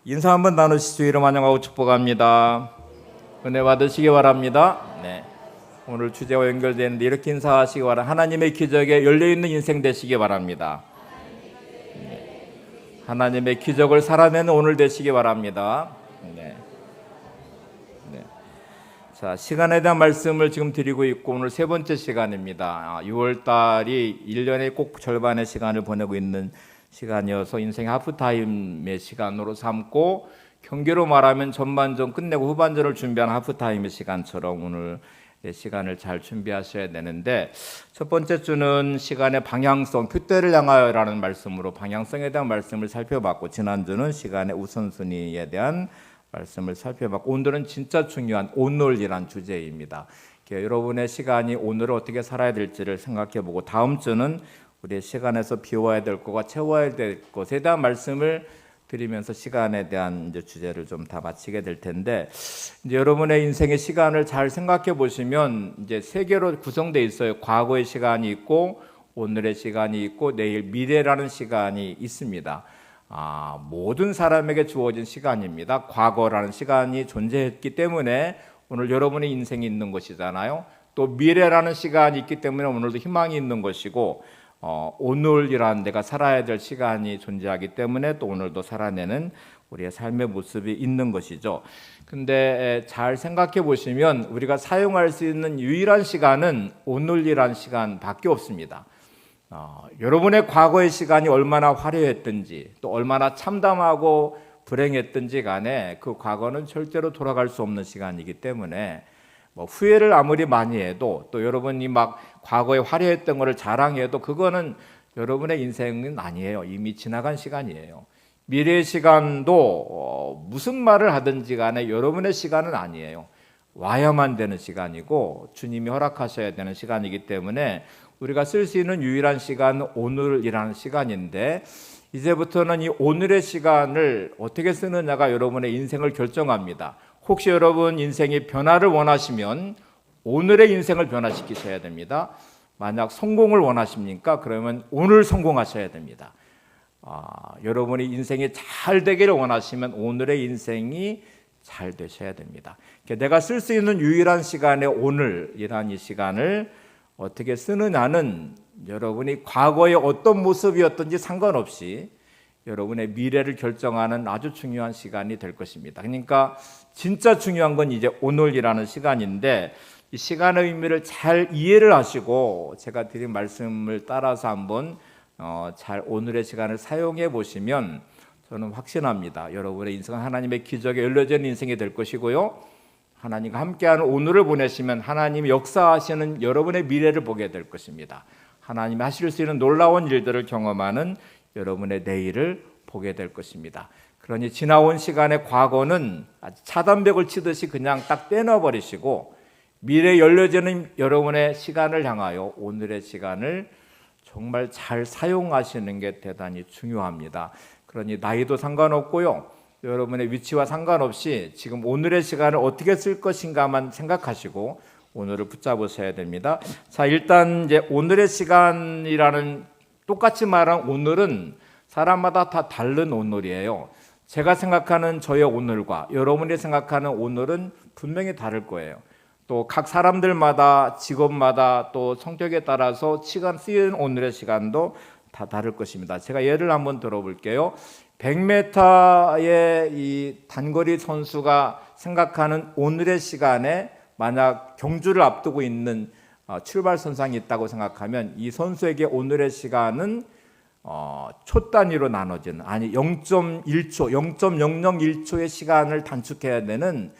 인사 한번 나누시죠. 이름 환영하고 축복합니다. 은혜 받으시기 바랍니다. 네. 오늘 주제와 연결되는데 이렇게 인사하시기 바랍니다. 하나님의 기적에 열려있는 인생 되시기 바랍니다. 네. 하나님의 기적을 살아내는 오늘 되시기 바랍니다. 네. 네. 자, 시간에 대한 말씀을 지금 드리고 있고 오늘 세 번째 시간입니다. 6월 달이 1년의 꼭 절반의 시간을 보내고 있는 시간이어서 인생의 하프타임의 시간으로 삼고 경계로 말하면 전반전 끝내고 후반전을 준비하는 하프타임의 시간처럼 오늘 시간을 잘 준비하셔야 되는데, 첫 번째 주는 시간의 방향성, 표대를 향하여라는 말씀으로 방향성에 대한 말씀을 살펴봤고, 지난주는 시간의 우선순위에 대한 말씀을 살펴봤고, 오늘은 진짜 중요한 오늘이란 주제입니다. 여러분의 시간이 오늘을 어떻게 살아야 될지를 생각해보고, 다음 주는 우리의 시간에서 비워야 될 것과 채워야 될 것에 대한 말씀을 드리면서 시간에 대한 이제 주제를 좀 다 마치게 될 텐데, 이제 여러분의 인생의 시간을 잘 생각해 보시면 이제 세 개로 구성되어 있어요. 과거의 시간이 있고, 오늘의 시간이 있고, 내일 미래라는 시간이 있습니다. 모든 사람에게 주어진 시간입니다. 과거라는 시간이 존재했기 때문에 오늘 여러분의 인생이 있는 것이잖아요. 또 미래라는 시간이 있기 때문에 오늘도 희망이 있는 것이고, 오늘이란 내가 살아야 될 시간이 존재하기 때문에 또 오늘도 살아내는 우리의 삶의 모습이 있는 것이죠. 근데 잘 생각해 보시면 우리가 사용할 수 있는 유일한 시간은 오늘이란 시간밖에 없습니다. 여러분의 과거의 시간이 얼마나 화려했든지 또 얼마나 참담하고 불행했든지 간에 그 과거는 절대로 돌아갈 수 없는 시간이기 때문에 후회를 아무리 많이 해도 또 여러분이 막 과거에 화려했던 것을 자랑해도 그거는 여러분의 인생은 아니에요. 이미 지나간 시간이에요. 미래의 시간도 무슨 말을 하든지 간에 여러분의 시간은 아니에요. 와야만 되는 시간이고 주님이 허락하셔야 되는 시간이기 때문에 우리가 쓸 수 있는 유일한 시간은 오늘이라는 시간인데, 이제부터는 이 오늘의 시간을 어떻게 쓰느냐가 여러분의 인생을 결정합니다. 혹시 여러분 인생의 변화를 원하시면 오늘의 인생을 변화시키셔야 됩니다. 만약 성공을 원하십니까? 그러면 오늘 성공하셔야 됩니다. 여러분이 인생이 잘 되기를 원하시면 오늘의 인생이 잘 되셔야 됩니다. 내가 쓸 수 있는 유일한 시간에 오늘이라는 이 시간을 어떻게 쓰느냐는 여러분이 과거의 어떤 모습이었든지 상관없이 여러분의 미래를 결정하는 아주 중요한 시간이 될 것입니다. 그러니까 진짜 중요한 건 이제 오늘이라는 시간인데, 이 시간의 의미를 잘 이해를 하시고 제가 드린 말씀을 따라서 한번 잘 오늘의 시간을 사용해 보시면 저는 확신합니다. 여러분의 인생은 하나님의 기적에 열려진 인생이 될 것이고요, 하나님과 함께하는 오늘을 보내시면 하나님이 역사하시는 여러분의 미래를 보게 될 것입니다. 하나님이 하실 수 있는 놀라운 일들을 경험하는 여러분의 내일을 보게 될 것입니다. 그러니 지나온 시간의 과거는 차단벽을 치듯이 그냥 딱 떼놔버리시고 미래에 열려지는 여러분의 시간을 향하여 오늘의 시간을 정말 잘 사용하시는 게 대단히 중요합니다. 그러니 나이도 상관없고요, 여러분의 위치와 상관없이 지금 오늘의 시간을 어떻게 쓸 것인가만 생각하시고 오늘을 붙잡으셔야 됩니다. 자, 일단 이제 오늘의 시간이라는, 똑같이 말한 오늘은 사람마다 다 다른 오늘이에요. 제가 생각하는 저의 오늘과 여러분이 생각하는 오늘은 분명히 다를 거예요. 또 각 사람들마다, 직업마다, 또 성격에 따라서 시간 쓰이는 오늘의 시간도 다 다를 것입니다. 제가 예를 한번 들어볼게요. 100m의 이 단거리 선수가 생각하는 오늘의 시간에 만약 경주를 앞두고 있는 출발선상이 있다고 생각하면 이 선수에게 오늘의 시간은 초 단위로 나눠지는, 아니 0.1초, 0.001초의 시간을 단축해야 되는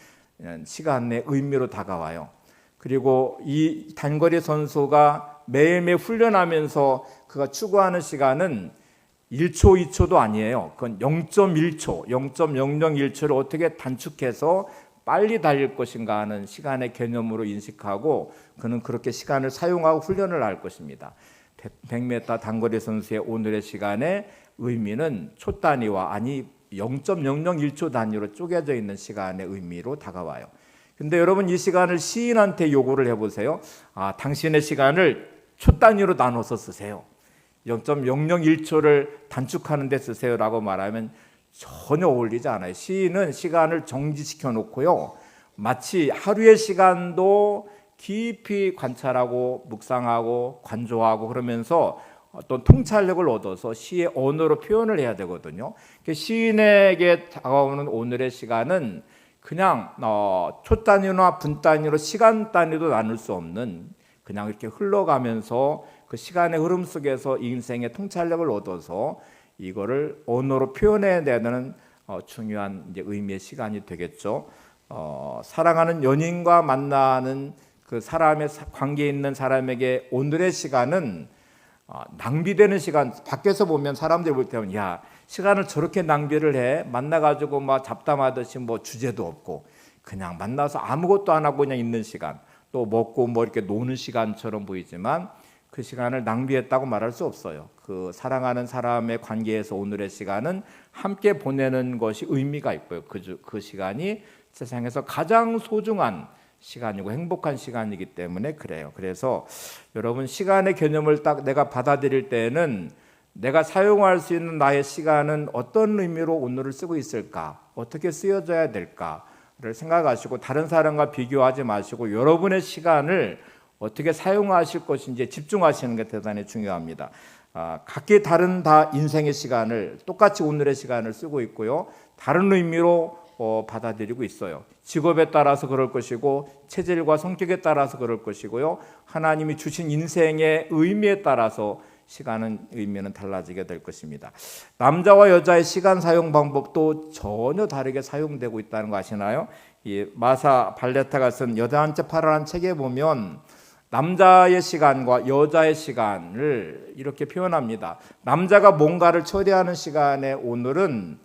시간의 의미로 다가와요. 그리고 이 단거리 선수가 매일매일 훈련하면서 그가 추구하는 시간은 1초, 2초도 아니에요. 그건 0.1초, 0.001초를 어떻게 단축해서 빨리 달릴 것인가 하는 시간의 개념으로 인식하고 그는 그렇게 시간을 사용하고 훈련을 할 것입니다. 100m 단거리 선수의 오늘의 시간의 의미는 초 단위와, 아니 0.001초 단위로 쪼개져 있는 시간의 의미로 다가와요. 근데 여러분 이 시간을 시인한테 요구를 해보세요. 당신의 시간을 초 단위로 나눠서 쓰세요. 0.001초를 단축하는 데 쓰세요라고 말하면 전혀 어울리지 않아요. 시인은 시간을 정지시켜 놓고요. 마치 하루의 시간도 깊이 관찰하고 묵상하고 관조하고 그러면서 어떤 통찰력을 얻어서 시의 언어로 표현을 해야 되거든요. 시인에게 다가오는 오늘의 시간은 그냥 초 단위나 분 단위로 시간 단위도 나눌 수 없는 그냥 이렇게 흘러가면서 그 시간의 흐름 속에서 인생의 통찰력을 얻어서 이거를 언어로 표현해내는 중요한 이제 의미의 시간이 되겠죠. 사랑하는 연인과 만나는 그 사람의 관계에 있는 사람에게 오늘의 시간은 낭비되는 시간. 밖에서 보면 사람들이 볼 때는 야 시간을 저렇게 낭비를 해 만나가지고 막 잡담하듯이 뭐 주제도 없고 그냥 만나서 아무것도 안 하고 그냥 있는 시간 또 먹고 뭐 이렇게 노는 시간처럼 보이지만 그 시간을 낭비했다고 말할 수 없어요. 그 사랑하는 사람의 관계에서 오늘의 시간은 함께 보내는 것이 의미가 있고요. 그 시간이 세상에서 가장 소중한 시간이고 행복한 시간이기 때문에 그래요. 그래서 여러분 시간의 개념을 딱 내가 받아들일 때에는 내가 사용할 수 있는 나의 시간은 어떤 의미로 오늘을 쓰고 있을까? 어떻게 쓰여져야 될까를 생각하시고 다른 사람과 비교하지 마시고 여러분의 시간을 어떻게 사용하실 것인지 집중하시는 게 대단히 중요합니다. 각기 다른 다 인생의 시간을 똑같이 오늘의 시간을 쓰고 있고요. 다른 의미로 받아들이고 있어요. 직업에 따라서 그럴 것이고 체질과 성격에 따라서 그럴 것이고요. 하나님이 주신 인생의 의미에 따라서 시간은 의미는 달라지게 될 것입니다. 남자와 여자의 시간 사용 방법도 전혀 다르게 사용되고 있다는 거 아시나요? 이 마사 발레타가 쓴 여자 한 채 팔아라는 책에 보면 남자의 시간과 여자의 시간을 이렇게 표현합니다. 남자가 뭔가를 처리하는 시간에 오늘은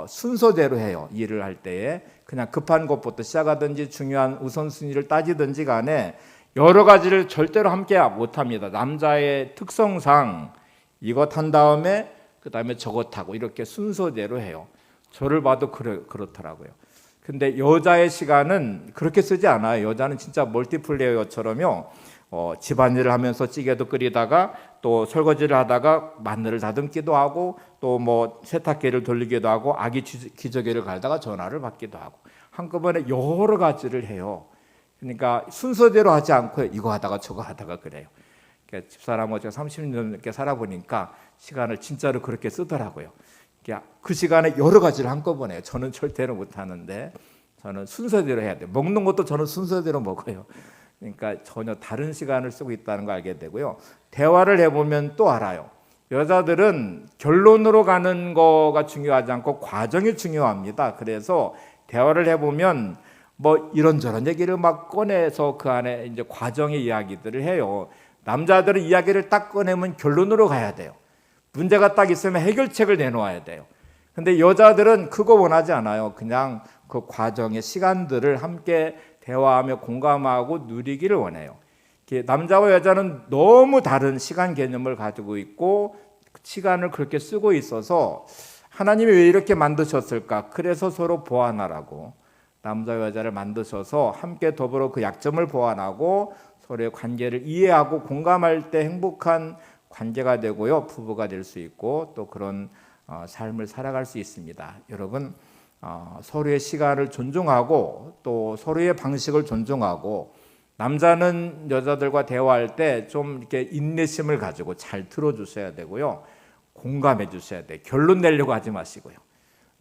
순서대로 해요. 일을 할 때에 그냥 급한 것부터 시작하든지 중요한 우선순위를 따지든지 간에 여러 가지를 절대로 함께 못합니다. 남자의 특성상 이것 한 다음에 그 다음에 저것 하고 이렇게 순서대로 해요. 저를 봐도 그렇더라고요. 근데 여자의 시간은 그렇게 쓰지 않아요. 여자는 진짜 멀티플레이어처럼요. 집안일을 하면서 찌개도 끓이다가 또 설거지를 하다가 마늘을 다듬기도 하고 또 뭐 세탁기를 돌리기도 하고 아기 기저귀를 갈다가 전화를 받기도 하고 한꺼번에 여러 가지를 해요. 그러니까 순서대로 하지 않고 이거 하다가 저거 하다가 그래요. 그러니까 집사람하고 제가 30년 넘게 살아보니까 시간을 진짜로 그렇게 쓰더라고요. 그 시간에 여러 가지를 한꺼번에 해요. 저는 절대로 못하는데 저는 순서대로 해야 돼요. 먹는 것도 저는 순서대로 먹어요. 그러니까 전혀 다른 시간을 쓰고 있다는 걸 알게 되고요. 대화를 해보면 또 알아요. 여자들은 결론으로 가는 거가 중요하지 않고 과정이 중요합니다. 그래서 대화를 해보면 뭐 이런저런 얘기를 막 꺼내서 그 안에 이제 과정의 이야기들을 해요. 남자들은 이야기를 딱 꺼내면 결론으로 가야 돼요. 문제가 딱 있으면 해결책을 내놓아야 돼요. 근데 여자들은 그거 원하지 않아요. 그냥 그 과정의 시간들을 함께 대화하며 공감하고 누리기를 원해요. 남자와 여자는 너무 다른 시간 개념을 가지고 있고 시간을 그렇게 쓰고 있어서 하나님이 왜 이렇게 만드셨을까? 그래서 서로 보완하라고 남자와 여자를 만드셔서 함께 더불어 그 약점을 보완하고 서로의 관계를 이해하고 공감할 때 행복한 관계가 되고요. 부부가 될 수 있고 또 그런 삶을 살아갈 수 있습니다. 여러분 서로의 시간을 존중하고 또 서로의 방식을 존중하고 남자는 여자들과 대화할 때 좀 이렇게 인내심을 가지고 잘 들어주셔야 되고요. 공감해 주셔야 돼요. 결론 내려고 하지 마시고요.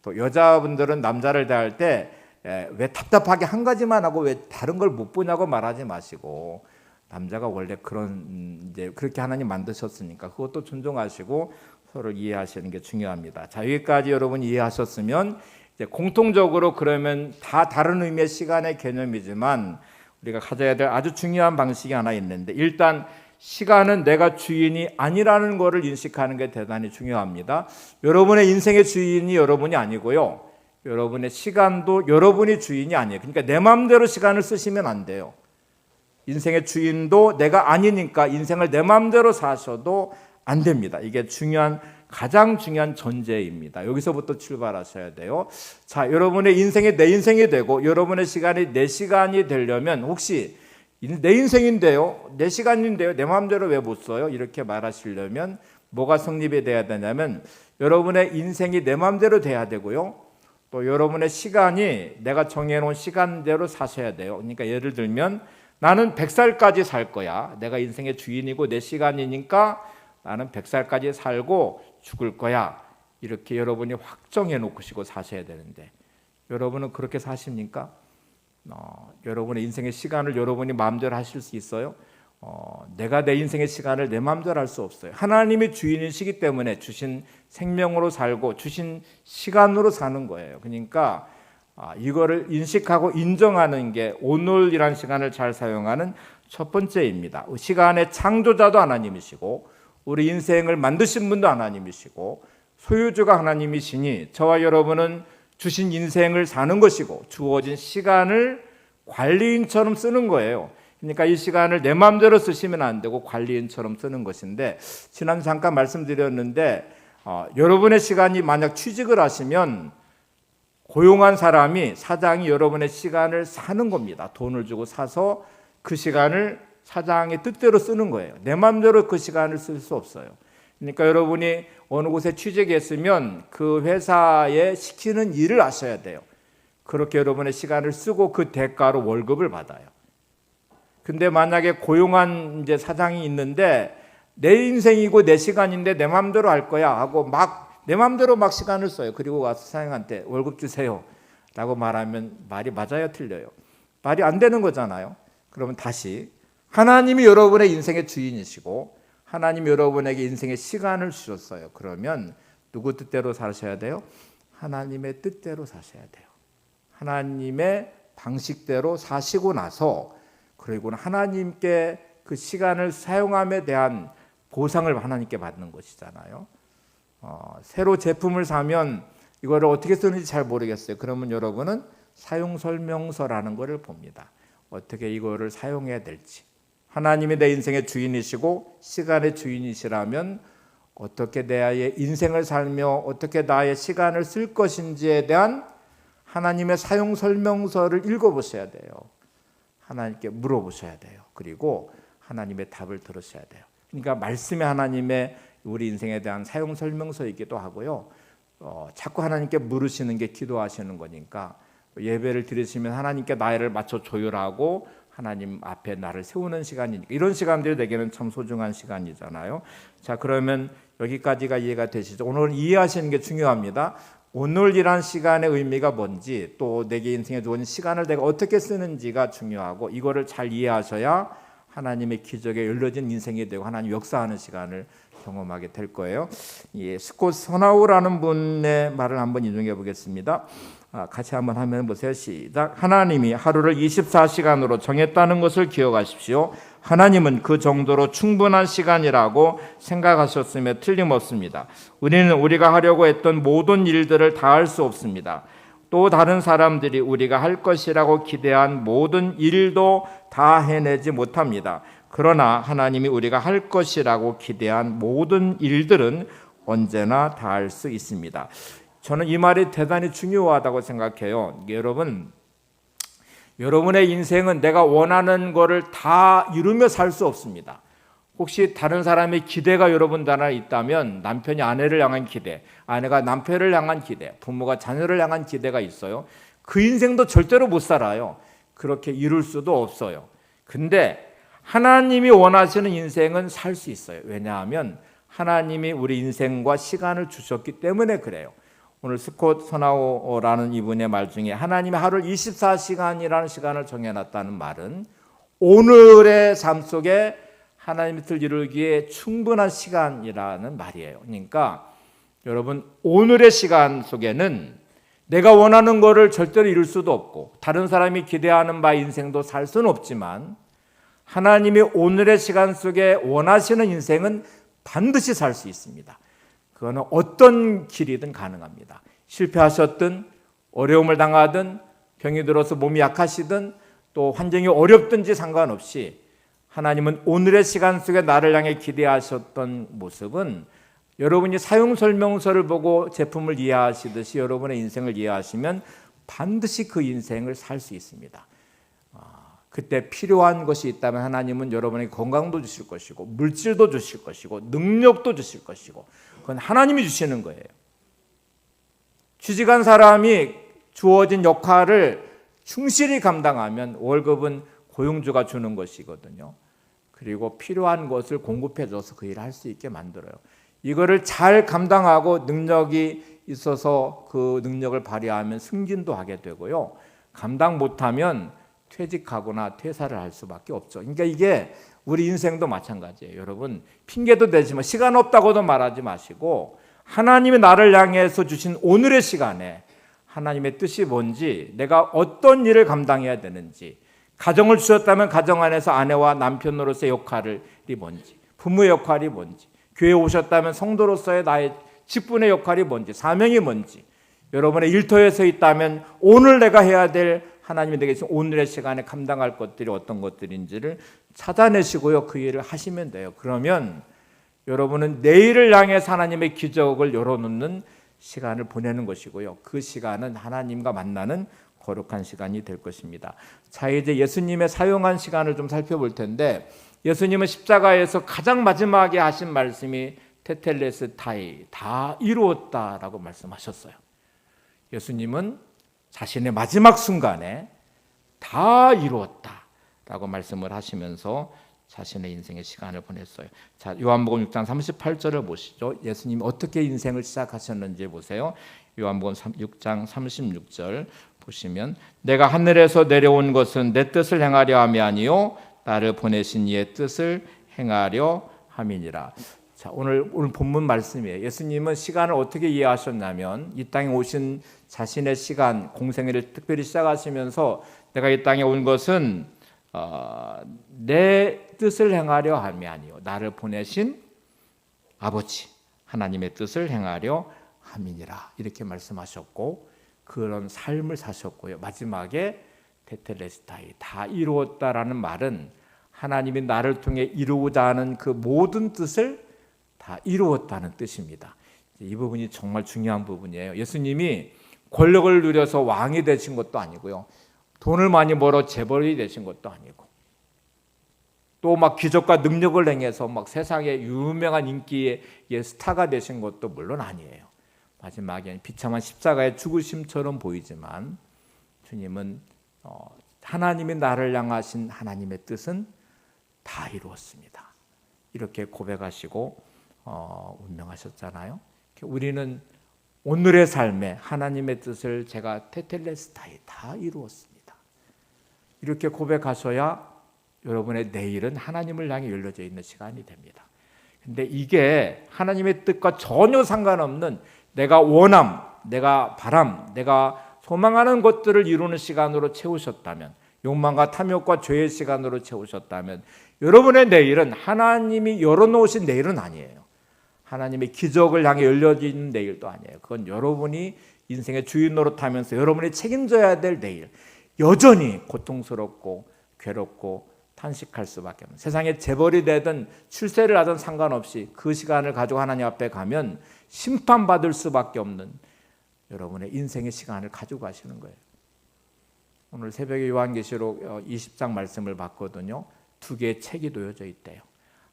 또 여자분들은 남자를 대할 때 왜 답답하게 한 가지만 하고 왜 다른 걸 못 보냐고 말하지 마시고 남자가 원래 이제 그렇게 하나님 만드셨으니까 그것도 존중하시고 서로 이해하시는 게 중요합니다. 자, 여기까지 여러분 이해하셨으면 이제 공통적으로 그러면 다 다른 의미의 시간의 개념이지만 우리가 가져야 될 아주 중요한 방식이 하나 있는데 일단 시간은 내가 주인이 아니라는 것을 인식하는 게 대단히 중요합니다. 여러분의 인생의 주인이 여러분이 아니고요. 여러분의 시간도 여러분이 주인이 아니에요. 그러니까 내 마음대로 시간을 쓰시면 안 돼요. 인생의 주인도 내가 아니니까 인생을 내 마음대로 사셔도 안 됩니다. 이게 가장 중요한 전제입니다. 여기서부터 출발하셔야 돼요. 자, 여러분의 인생이 내 인생이 되고 여러분의 시간이 내 시간이 되려면 혹시 내 인생인데요, 내 시간인데요, 내 마음대로 왜 못 써요? 이렇게 말하시려면 뭐가 성립이 돼야 되냐면 여러분의 인생이 내 마음대로 돼야 되고요. 또 여러분의 시간이 내가 정해놓은 시간대로 사셔야 돼요. 그러니까 예를 들면 나는 100살까지 살 거야. 내가 인생의 주인이고 내 시간이니까 나는 100살까지 살고 죽을 거야. 이렇게 여러분이 확정해 놓으시고 사셔야 되는데 여러분은 그렇게 사십니까? 여러분의 인생의 시간을 여러분이 마음대로 하실 수 있어요? 내가 내 인생의 시간을 내 마음대로 할 수 없어요. 하나님이 주인이시기 때문에 주신 생명으로 살고 주신 시간으로 사는 거예요. 그러니까 이거를 인식하고 인정하는 게 오늘이란 시간을 잘 사용하는 첫 번째입니다. 시간의 창조자도 하나님이시고 우리 인생을 만드신 분도 하나님이시고 소유주가 하나님이시니 저와 여러분은 주신 인생을 사는 것이고 주어진 시간을 관리인처럼 쓰는 거예요. 그러니까 이 시간을 내 마음대로 쓰시면 안 되고 관리인처럼 쓰는 것인데 지난주 잠깐 말씀드렸는데 여러분의 시간이 만약 취직을 하시면 고용한 사람이 사장이 여러분의 시간을 사는 겁니다. 돈을 주고 사서 그 시간을 사장의 뜻대로 쓰는 거예요. 내 마음대로 그 시간을 쓸 수 없어요. 그러니까 여러분이 어느 곳에 취직했으면 그 회사에 시키는 일을 하셔야 돼요. 그렇게 여러분의 시간을 쓰고 그 대가로 월급을 받아요. 근데 만약에 고용한 이제 사장이 있는데 내 인생이고 내 시간인데 내 마음대로 할 거야 하고 막 내 마음대로 막 시간을 써요. 그리고 와서 사장한테 월급 주세요 라고 말하면 말이 맞아요, 틀려요? 말이 안 되는 거잖아요. 그러면 다시 하나님이 여러분의 인생의 주인이시고 하나님이 여러분에게 인생의 시간을 주셨어요. 그러면 누구 뜻대로 사셔야 돼요? 하나님의 뜻대로 사셔야 돼요. 하나님의 방식대로 사시고 나서 그리고 하나님께 그 시간을 사용함에 대한 보상을 하나님께 받는 것이잖아요. 새로 제품을 사면 이거를 어떻게 쓰는지 잘 모르겠어요. 그러면 여러분은 사용 설명서라는 것을 봅니다. 어떻게 이거를 사용해야 될지. 하나님이 내 인생의 주인이시고 시간의 주인이시라면 어떻게 나의 인생을 살며 어떻게 나의 시간을 쓸 것인지에 대한 하나님의 사용 설명서를 읽어보셔야 돼요. 하나님께 물어보셔야 돼요. 그리고 하나님의 답을 들으셔야 돼요. 그러니까 말씀이 하나님의 우리 인생에 대한 사용 설명서이기도 하고요. 자꾸 하나님께 물으시는 게 기도하시는 거니까 예배를 드리시면 하나님께 나를 맞춰 조율하고 하나님 앞에 나를 세우는 시간이니까 이런 시간들이 내게는 참 소중한 시간이잖아요. 자, 그러면 여기까지가 이해가 되시죠? 오늘 이해하시는 게 중요합니다. 오늘이란 시간의 의미가 뭔지 또 내게 인생에 좋은 시간을 내가 어떻게 쓰는지가 중요하고 이거를 잘 이해하셔야 하나님의 기적에 열려진 인생이 되고 하나님 역사하는 시간을 경험하게 될 거예요. 스콧 서나우라는 분의 말을 한번 인용해 보겠습니다. 같이 한번 하면 보세요. 시작. 하나님이 하루를 24시간으로 정했다는 것을 기억하십시오. 하나님은 그 정도로 충분한 시간이라고 생각하셨음에 틀림없습니다. 우리는 우리가 하려고 했던 모든 일들을 다 할 수 없습니다. 또 다른 사람들이 우리가 할 것이라고 기대한 모든 일도 다 해내지 못합니다. 그러나 하나님이 우리가 할 것이라고 기대한 모든 일들은 언제나 다 할 수 있습니다. 저는 이 말이 대단히 중요하다고 생각해요. 여러분의 인생은 내가 원하는 것을 다 이루며 살 수 없습니다. 혹시 다른 사람의 기대가 여러분 하나 있다면 남편이 아내를 향한 기대, 아내가 남편을 향한 기대, 부모가 자녀를 향한 기대가 있어요. 그 인생도 절대로 못 살아요. 그렇게 이룰 수도 없어요. 근데 하나님이 원하시는 인생은 살 수 있어요. 왜냐하면 하나님이 우리 인생과 시간을 주셨기 때문에 그래요. 오늘 스콧 서나우라는 이분의 말 중에 하나님이 하루를 24시간이라는 시간을 정해놨다는 말은 오늘의 삶 속에 하나님의 뜻을 이루기에 충분한 시간이라는 말이에요. 그러니까 여러분 오늘의 시간 속에는 내가 원하는 것을 절대로 이룰 수도 없고 다른 사람이 기대하는 바 인생도 살 수는 없지만 하나님이 오늘의 시간 속에 원하시는 인생은 반드시 살 수 있습니다. 그거는 어떤 길이든 가능합니다. 실패하셨든 어려움을 당하든 병이 들어서 몸이 약하시든 또 환경이 어렵든지 상관없이 하나님은 오늘의 시간 속에 나를 향해 기대하셨던 모습은 여러분이 사용 설명서를 보고 제품을 이해하시듯이 여러분의 인생을 이해하시면 반드시 그 인생을 살 수 있습니다. 그때 필요한 것이 있다면 하나님은 여러분에게 건강도 주실 것이고 물질도 주실 것이고 능력도 주실 것이고 그건 하나님이 주시는 거예요. 취직한 사람이 주어진 역할을 충실히 감당하면 월급은 고용주가 주는 것이거든요. 그리고 필요한 것을 공급해줘서 그 일을 할 수 있게 만들어요. 이거를 잘 감당하고 능력이 있어서 그 능력을 발휘하면 승진도 하게 되고요. 감당 못하면 퇴직하거나 퇴사를 할 수밖에 없죠. 그러니까 이게 우리 인생도 마찬가지예요. 여러분 핑계도 대지만 시간 없다고도 말하지 마시고 하나님이 나를 향해서 주신 오늘의 시간에 하나님의 뜻이 뭔지, 내가 어떤 일을 감당해야 되는지, 가정을 주셨다면 가정 안에서 아내와 남편으로서의 역할이 뭔지, 부모의 역할이 뭔지, 교회에 오셨다면 성도로서의 나의 직분의 역할이 뭔지, 사명이 뭔지, 여러분의 일터에 서 있다면 오늘 내가 해야 될 하나님이 내게 주신 오늘의 시간에 감당할 것들이 어떤 것들인지를 찾아내시고요. 그 일을 하시면 돼요. 그러면 여러분은 내일을 향해서 하나님의 기적을 열어놓는 시간을 보내는 것이고요. 그 시간은 하나님과 만나는 거룩한 시간이 될 것입니다. 자, 이제 예수님의 사용한 시간을 좀 살펴볼 텐데 예수님은 십자가에서 가장 마지막에 하신 말씀이 테텔레스타이, 다 이루었다라고 말씀하셨어요. 예수님은 자신의 마지막 순간에 다 이루었다라고 말씀을 하시면서 자신의 인생의 시간을 보냈어요. 자, 요한복음 6장 38절을 보시죠. 예수님이 어떻게 인생을 시작하셨는지 보세요. 요한복음 6장 36절 보시면 내가 하늘에서 내려온 것은 내 뜻을 행하려 함이 아니요 나를 보내신 이의 뜻을 행하려 함이니라. 자, 오늘 본문 말씀이에요. 예수님은 시간을 어떻게 이해하셨냐면 이 땅에 오신 자신의 시간, 공생애를 특별히 시작하시면서 내가 이 땅에 온 것은 내 뜻을 행하려 함이 아니요 나를 보내신 아버지 하나님의 뜻을 행하려 함이니라 이렇게 말씀하셨고 그런 삶을 사셨고요. 마지막에 테텔레스타이, 다 이루었다라는 말은 하나님이 나를 통해 이루고자 하는 그 모든 뜻을 다 이루었다는 뜻입니다. 이 부분이 정말 중요한 부분이에요. 예수님이 권력을 누려서 왕이 되신 것도 아니고요. 돈을 많이 벌어 재벌이 되신 것도 아니고 또 막 기적과 능력을 행해서 막 세상에 유명한 인기의 스타가 되신 것도 물론 아니에요. 마지막에 비참한 십자가의 죽으심처럼 보이지만 주님은 하나님이 나를 향하신 하나님의 뜻은 다 이루었습니다. 이렇게 고백하시고 운명하셨잖아요. 우리는 오늘의 삶에 하나님의 뜻을 제가 테텔레스타이 다 이루었습니다. 이렇게 고백하셔야 여러분의 내일은 하나님을 향해 열려져 있는 시간이 됩니다. 근데 이게 하나님의 뜻과 전혀 상관없는 내가 원함, 내가 바람, 내가 소망하는 것들을 이루는 시간으로 채우셨다면, 욕망과 탐욕과 죄의 시간으로 채우셨다면 여러분의 내일은 하나님이 열어놓으신 내일은 아니에요. 하나님의 기적을 향해 열려져 있는 내일도 아니에요. 그건 여러분이 인생의 주인 노릇하면서 여러분이 책임져야 될 내일, 여전히 고통스럽고 괴롭고 탄식할 수밖에 없는, 세상에 재벌이 되든 출세를 하든 상관없이 그 시간을 가지고 하나님 앞에 가면 심판받을 수밖에 없는 여러분의 인생의 시간을 가지고 가시는 거예요. 오늘 새벽에 요한계시록 20장 말씀을 봤거든요. 두 개의 책이 놓여져 있대요.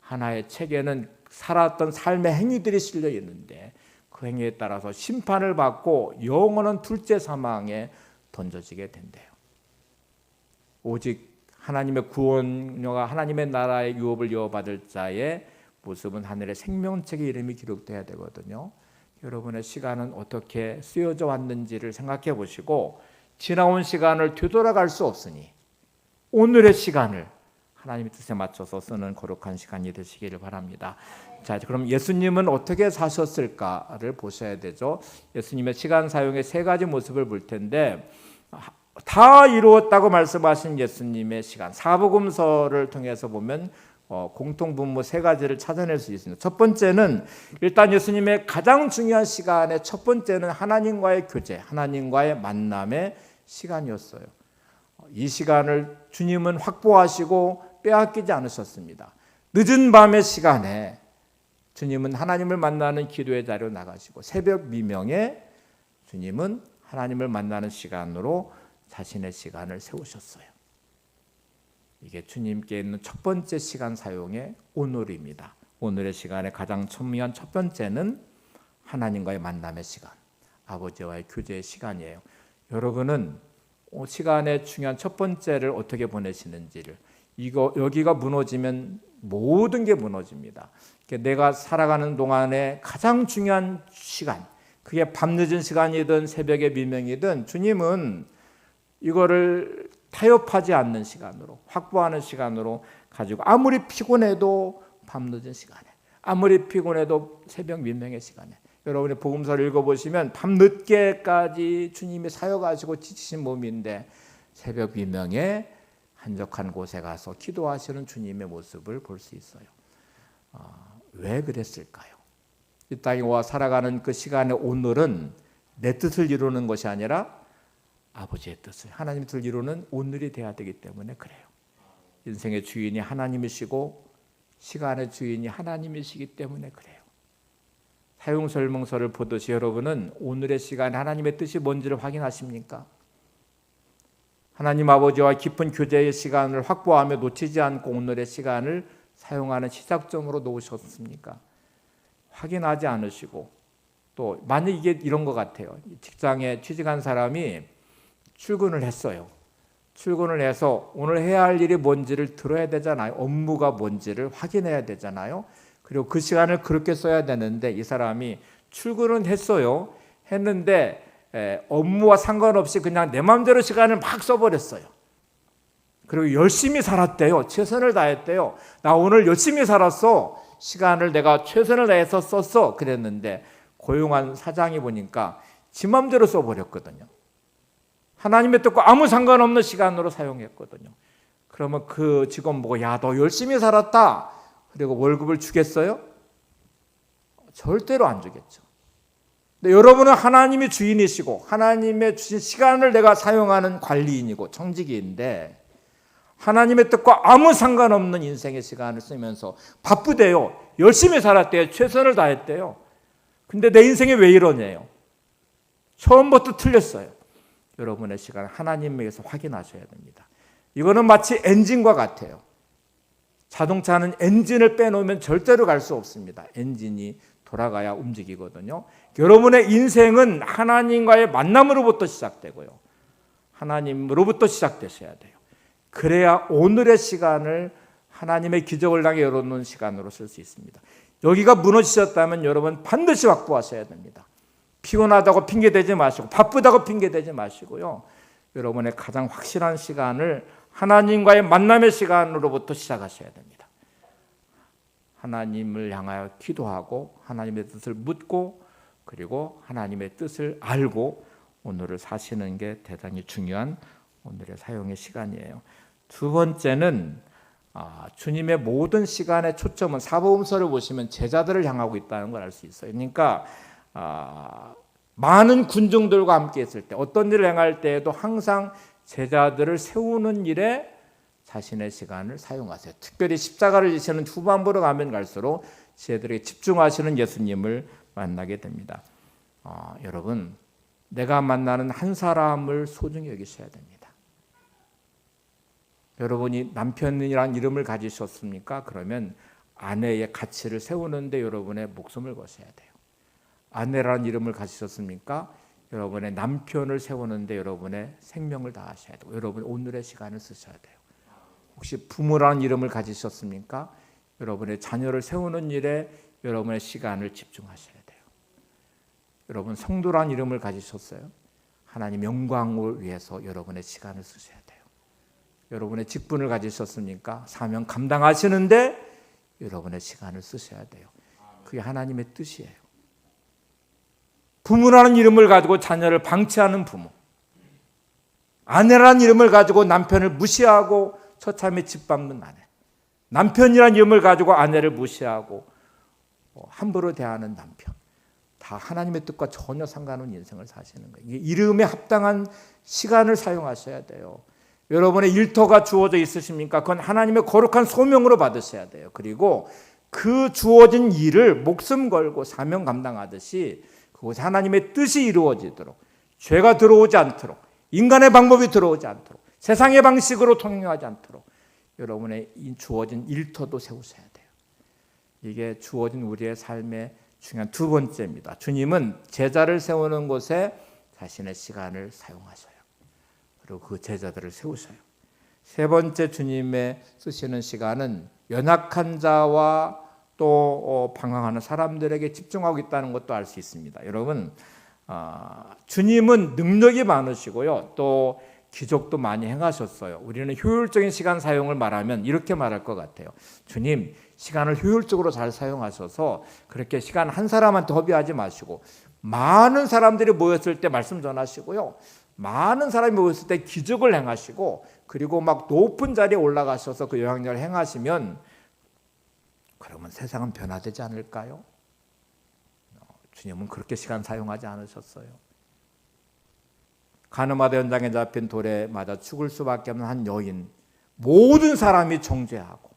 하나의 책에는 살았던 삶의 행위들이 실려 있는데 그 행위에 따라서 심판을 받고 영원한 둘째 사망에 던져지게 된대요. 오직 하나님의 구원료가 하나님의 나라의 유업을 이어받을 자의 모습은 하늘의 생명책의 이름이 기록돼야 되거든요. 여러분의 시간은 어떻게 쓰여져 왔는지를 생각해 보시고 지나온 시간을 되돌아갈 수 없으니 오늘의 시간을 하나님의 뜻에 맞춰서 쓰는 거룩한 시간이 되시기를 바랍니다. 자, 그럼 예수님은 어떻게 사셨을까를 보셔야 되죠. 예수님의 시간 사용의 세 가지 모습을 볼 텐데 다 이루었다고 말씀하신 예수님의 시간, 사복음서를 통해서 보면 공통분모 세 가지를 찾아낼 수 있습니다. 첫 번째는 일단 예수님의 가장 중요한 시간의 첫 번째는 하나님과의 교제, 하나님과의 만남의 시간이었어요. 이 시간을 주님은 확보하시고 빼앗기지 않으셨습니다. 늦은 밤의 시간에 주님은 하나님을 만나는 기도의 자리로 나가시고 새벽 미명에 주님은 하나님을 만나는 시간으로 자신의 시간을 세우셨어요. 이게 주님께 있는 첫 번째 시간 사용의 오늘입니다. 오늘의 시간의 가장 중요한 첫 번째는 하나님과의 만남의 시간, 아버지와의 교제의 시간이에요. 여러분은 시간의 중요한 첫 번째를 어떻게 보내시는지를, 여기가 무너지면 모든 게 무너집니다. 내가 살아가는 동안에 가장 중요한 시간, 그게 밤늦은 시간이든 새벽의 미명이든 주님은 이거를 타협하지 않는 시간으로, 확보하는 시간으로 가지고, 아무리 피곤해도 밤늦은 시간에, 아무리 피곤해도 새벽 민명의 시간에, 여러분이 복음서를 읽어보시면 밤늦게까지 주님이 사역하시고 지치신 몸인데 새벽 민명에 한적한 곳에 가서 기도하시는 주님의 모습을 볼 수 있어요. 왜 그랬을까요? 이 땅에 와 살아가는 그 시간의 오늘은 내 뜻을 이루는 것이 아니라 아버지의 뜻을, 하나님의 뜻을 이루는 오늘이 돼야 되기 때문에 그래요. 인생의 주인이 하나님이시고 시간의 주인이 하나님이시기 때문에 그래요. 사용 설명서를 보듯이 여러분은 오늘의 시간에 하나님의 뜻이 뭔지를 확인하십니까? 하나님 아버지와 깊은 교제의 시간을 확보하며 놓치지 않고 오늘의 시간을 사용하는 시작점으로 놓으셨습니까? 확인하지 않으시고, 또 만약 이게 이런 것 같아요. 직장에 취직한 사람이 출근을 했어요. 출근을 해서 오늘 해야 할 일이 뭔지를 들어야 되잖아요. 업무가 뭔지를 확인해야 되잖아요. 그리고 그 시간을 그렇게 써야 되는데 이 사람이 출근은 했어요. 했는데 업무와 상관없이 그냥 내 마음대로 시간을 막 써버렸어요. 그리고 열심히 살았대요. 최선을 다했대요. 나 오늘 열심히 살았어. 시간을 내가 최선을 다해서 썼어. 그랬는데 고용한 사장이 보니까 지 마음대로 써버렸거든요. 하나님의 뜻과 아무 상관없는 시간으로 사용했거든요. 그러면 그 직원 보고 야, 너 열심히 살았다. 그리고 월급을 주겠어요? 절대로 안 주겠죠. 근데 여러분은 하나님이 주인이시고 하나님의 주신 시간을 내가 사용하는 관리인이고 청지기인데 하나님의 뜻과 아무 상관없는 인생의 시간을 쓰면서 바쁘대요. 열심히 살았대요. 최선을 다했대요. 근데 내 인생이 왜 이러냐요? 처음부터 틀렸어요. 여러분의 시간을 하나님에게서 확인하셔야 됩니다. 이거는 마치 엔진과 같아요. 자동차는 엔진을 빼놓으면 절대로 갈 수 없습니다. 엔진이 돌아가야 움직이거든요. 여러분의 인생은 하나님과의 만남으로부터 시작되고요. 하나님으로부터 시작되셔야 돼요. 그래야 오늘의 시간을 하나님의 기적을 향해 열어놓는 시간으로 쓸 수 있습니다. 여기가 무너지셨다면 여러분 반드시 확보하셔야 됩니다. 피곤하다고 핑계대지 마시고 바쁘다고 핑계대지 마시고요. 여러분의 가장 확실한 시간을 하나님과의 만남의 시간으로부터 시작하셔야 됩니다. 하나님을 향하여 기도하고 하나님의 뜻을 묻고 그리고 하나님의 뜻을 알고 오늘을 사시는 게 대단히 중요한 오늘의 사용의 시간이에요. 두 번째는 주님의 모든 시간의 초점은 사복음서를 보시면 제자들을 향하고 있다는 걸 알 수 있어요. 그러니까 많은 군중들과 함께 있을 때 어떤 일을 행할 때에도 항상 제자들을 세우는 일에 자신의 시간을 사용하세요. 특별히 십자가를 지시는 후반부로 가면 갈수록 제자들에게 집중하시는 예수님을 만나게 됩니다. 여러분, 내가 만나는 한 사람을 소중히 여기셔야 됩니다. 여러분이 남편이란 이름을 가지셨습니까? 그러면 아내의 가치를 세우는데 여러분의 목숨을 거셔야 돼요. 아내라는 이름을 가지셨습니까? 여러분의 남편을 세우는데 여러분의 생명을 다하셔야 되고 여러분 오늘의 시간을 쓰셔야 돼요. 혹시 부모라는 이름을 가지셨습니까? 여러분의 자녀를 세우는 일에 여러분의 시간을 집중하셔야 돼요. 여러분 성도라는 이름을 가지셨어요. 하나님 영광을 위해서 여러분의 시간을 쓰셔야 돼요. 여러분의 직분을 가지셨습니까? 사명 감당하시는데 여러분의 시간을 쓰셔야 돼요. 그게 하나님의 뜻이에요. 부모라는 이름을 가지고 자녀를 방치하는 부모, 아내라는 이름을 가지고 남편을 무시하고 처참히 짓밟는 아내, 남편이라는 이름을 가지고 아내를 무시하고 함부로 대하는 남편, 다 하나님의 뜻과 전혀 상관없는 인생을 사시는 거예요. 이름에 합당한 시간을 사용하셔야 돼요. 여러분의 일터가 주어져 있으십니까? 그건 하나님의 거룩한 소명으로 받으셔야 돼요. 그리고 그 주어진 일을 목숨 걸고 사명 감당하듯이 그곳에 하나님의 뜻이 이루어지도록, 죄가 들어오지 않도록, 인간의 방법이 들어오지 않도록, 세상의 방식으로 통용하지 않도록 여러분의 주어진 일터도 세우셔야 돼요. 이게 주어진 우리의 삶의 중요한 두 번째입니다. 주님은 제자를 세우는 곳에 자신의 시간을 사용하셔요. 그리고 그 제자들을 세우셔요. 세 번째, 주님의 쓰시는 시간은 연약한 자와 또 방황하는 사람들에게 집중하고 있다는 것도 알 수 있습니다. 여러분, 주님은 능력이 많으시고요, 또 기적도 많이 행하셨어요. 우리는 효율적인 시간 사용을 말하면 이렇게 말할 것 같아요. 주님, 시간을 효율적으로 잘 사용하셔서 그렇게 시간 한 사람한테 허비하지 마시고 많은 사람들이 모였을 때 말씀 전하시고요, 많은 사람이 모였을 때 기적을 행하시고, 그리고 막 높은 자리에 올라가셔서 그 영향력을 행하시면 그러면 세상은 변화되지 않을까요? 주님은 그렇게 시간 사용하지 않으셨어요. 가늠하다 현장에 잡힌 돌에 맞아 죽을 수밖에 없는 한 여인, 모든 사람이 정죄하고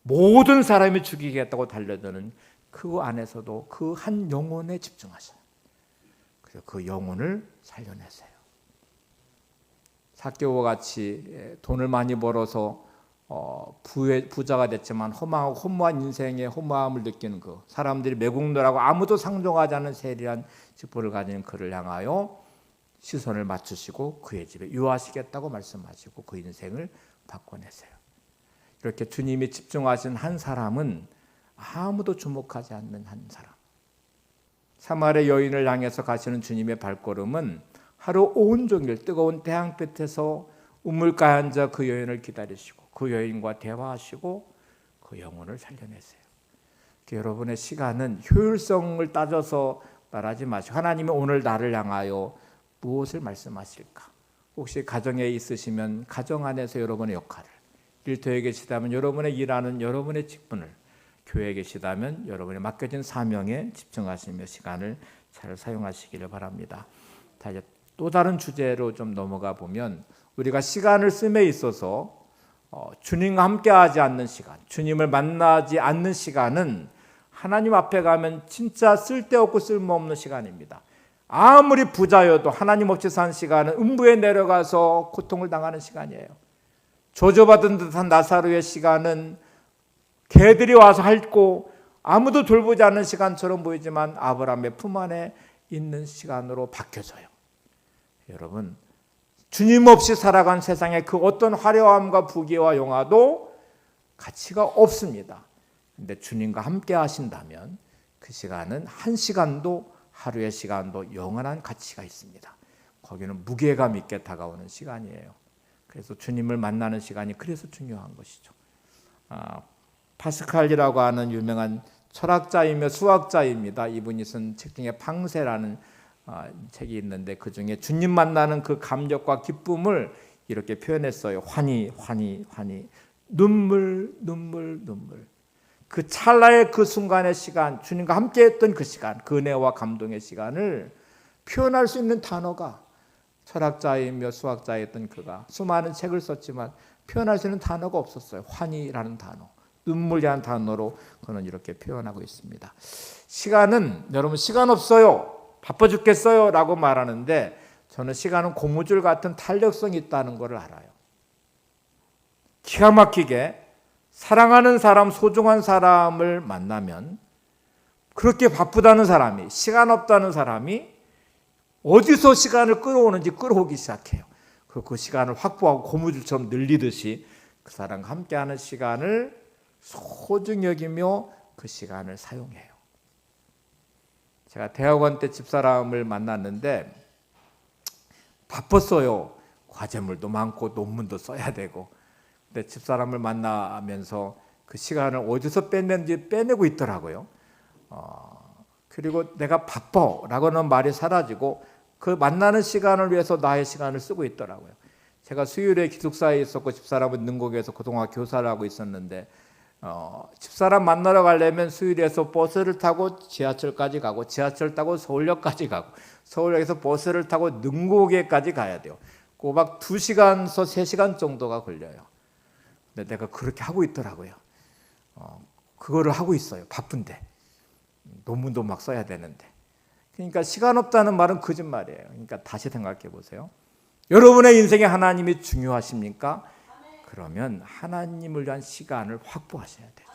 모든 사람이 죽이겠다고 달려드는 그 안에서도 그 한 영혼에 집중하셔요. 그래서 그 영혼을 살려내세요. 삭개오와 같이 돈을 많이 벌어서 부자가 됐지만 허망하고 허무한 인생의 허무함을 느끼는 그 사람들이 매국노라고 아무도 상종하지 않는 세리한 직분을 가진 그를 향하여 시선을 맞추시고 그의 집에 유하시겠다고 말씀하시고 그 인생을 바꿔내세요. 이렇게 주님이 집중하신 한 사람은 아무도 주목하지 않는 한 사람. 사마리아 여인을 향해서 가시는 주님의 발걸음은 하루 온종일 뜨거운 태양빛에서 우물가에 앉아 그 여인을 기다리시고 그 여인과 대화하시고 그 영혼을 살려내세요. 여러분의 시간은 효율성을 따져서 말하지 마시고 하나님이 오늘 나를 향하여 무엇을 말씀하실까? 혹시 가정에 있으시면 가정 안에서 여러분의 역할을, 일터에 계시다면 여러분의 일하는 여러분의 직분을, 교회에 계시다면 여러분의 맡겨진 사명에 집중하시며 시간을 잘 사용하시기를 바랍니다. 이제 또 다른 주제로 좀 넘어가 보면, 우리가 시간을 씀에 있어서 주님과 함께하지 않는 시간, 주님을 만나지 않는 시간은 하나님 앞에 가면 진짜 쓸데없고 쓸모없는 시간입니다. 아무리 부자여도 하나님 없이 산 시간은 음부에 내려가서 고통을 당하는 시간이에요. 조져받은 듯한 나사로의 시간은 개들이 와서 핥고 아무도 돌보지 않는 시간처럼 보이지만 아브라함의 품 안에 있는 시간으로 바뀌어져요. 여러분, 주님 없이 살아간 세상의 그 어떤 화려함과 부귀와 영화도 가치가 없습니다. 그런데 주님과 함께 하신다면 그 시간은 한 시간도, 하루의 시간도 영원한 가치가 있습니다. 거기는 무게감 있게 다가오는 시간이에요. 그래서 주님을 만나는 시간이 그래서 중요한 것이죠. 파스칼이라고 하는 유명한 철학자이며 수학자입니다. 이분이 쓴 책 중에 팡세라는 책이 있는데 그 중에 주님 만나는 그 감격과 기쁨을 이렇게 표현했어요. 환희, 환희, 환희, 눈물, 눈물, 눈물. 그 찰나의 그 순간의 시간, 주님과 함께했던 그 시간, 그 은혜와 감동의 시간을 표현할 수 있는 단어가, 철학자이며 수학자였던 그가 수많은 책을 썼지만 표현할 수 있는 단어가 없었어요. 환희라는 단어, 눈물이라는 단어로 그는 이렇게 표현하고 있습니다. 시간은, 여러분 시간 없어요, 바빠 죽겠어요 라고 말하는데, 저는 시간은 고무줄 같은 탄력성이 있다는 것을 알아요. 기가 막히게 사랑하는 사람, 소중한 사람을 만나면 그렇게 바쁘다는 사람이, 시간 없다는 사람이 어디서 시간을 끌어오는지 끌어오기 시작해요. 그 시간을 확보하고 고무줄처럼 늘리듯이 그 사람과 함께하는 시간을 소중히 여기며 그 시간을 사용해요. 제가 대학원 때 집사람을 만났는데 바빴어요. 과제물도 많고 논문도 써야 되고. 근데 집사람을 만나면서 그 시간을 어디서 뺐는지 빼내고 있더라고요. 그리고 내가 바빠라고는 말이 사라지고 그 만나는 시간을 위해서 나의 시간을 쓰고 있더라고요. 제가 수요일에 기숙사에 있었고 집사람은 능곡에서 고등학교 교사를 하고 있었는데 집사람 만나러 가려면 수요일에서 버스를 타고 지하철까지 가고 지하철 타고 서울역까지 가고 서울역에서 버스를 타고 능곡에까지 가야 돼요. 꼬박 2시간에서 3시간 정도가 걸려요. 근데 내가 그렇게 하고 있더라고요. 그거를 하고 있어요. 바쁜데. 논문도 막 써야 되는데. 그러니까 시간 없다는 말은 거짓말이에요. 그러니까 다시 생각해 보세요. 여러분의 인생에 하나님이 중요하십니까? 그러면 하나님을 위한 시간을 확보하셔야 되죠.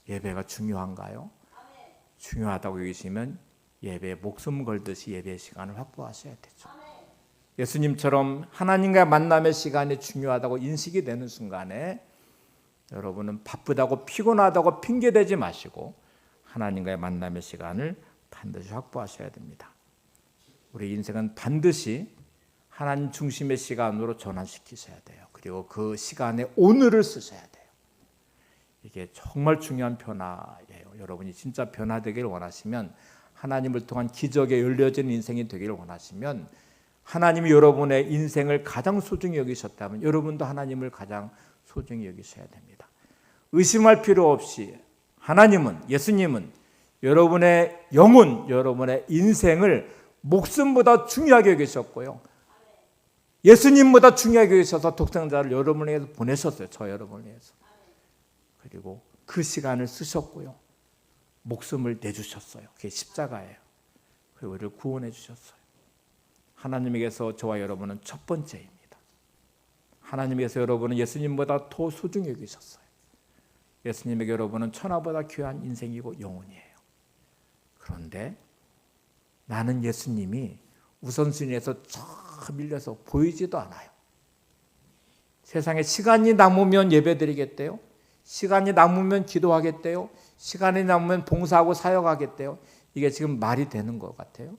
예배가 중요한가요? 중요하다고 여기시면 예배에 목숨 걸듯이 예배의 시간을 확보하셔야 되죠. 예수님처럼 하나님과의 만남의 시간이 중요하다고 인식이 되는 순간에 여러분은 바쁘다고 피곤하다고 핑계대지 마시고 하나님과의 만남의 시간을 반드시 확보하셔야 됩니다. 우리 인생은 반드시 하나님 중심의 시간으로 전환시키셔야 돼요. 그리고 그 시간에 오늘을 쓰셔야 돼요. 이게 정말 중요한 변화예요. 여러분이 진짜 변화되기를 원하시면, 하나님을 통한 기적에 열려진 인생이 되기를 원하시면, 하나님이 여러분의 인생을 가장 소중히 여기셨다면 여러분도 하나님을 가장 소중히 여기셔야 됩니다. 의심할 필요 없이 하나님은, 예수님은 여러분의 영혼, 여러분의 인생을 목숨보다 중요하게 여기셨고요, 예수님보다 중요하게 여기셔서 독생자를 여러분을 위해서 보내셨어요. 저 여러분을 위해서. 그리고 그 시간을 쓰셨고요, 목숨을 내주셨어요. 그게 십자가예요. 그리고 우리를 구원해 주셨어요. 하나님에게서 저와 여러분은 첫 번째입니다. 하나님에게서 여러분은 예수님보다 더 소중히 여기셨어요. 예수님에게 여러분은 천하보다 귀한 인생이고 영혼이에요. 그런데 나는 예수님이 우선순위에서 저 밀려서 보이지도 않아요. 세상에 시간이 남으면 예배드리겠대요. 시간이 남으면 기도하겠대요. 시간이 남으면 봉사하고 사역하겠대요. 이게 지금 말이 되는 것 같아요?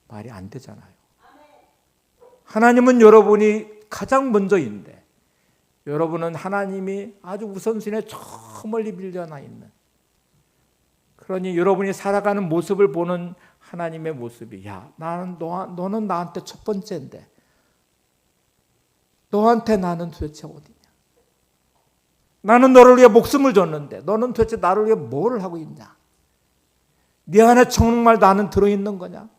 말이 안 되잖아요. 하나님은 여러분이 가장 먼저인데 여러분은 하나님이 아주 우선순위에 저 멀리 밀려나 있는, 그러니 여러분이 살아가는 모습을 보는 하나님의 모습이, 야, 너는 나한테 첫 번째인데 너한테 나는 도대체 어디냐? 나는 너를 위해 목숨을 줬는데 너는 도대체 나를 위해 뭘 하고 있냐? 네 안에 정말 나는 들어있는 거냐?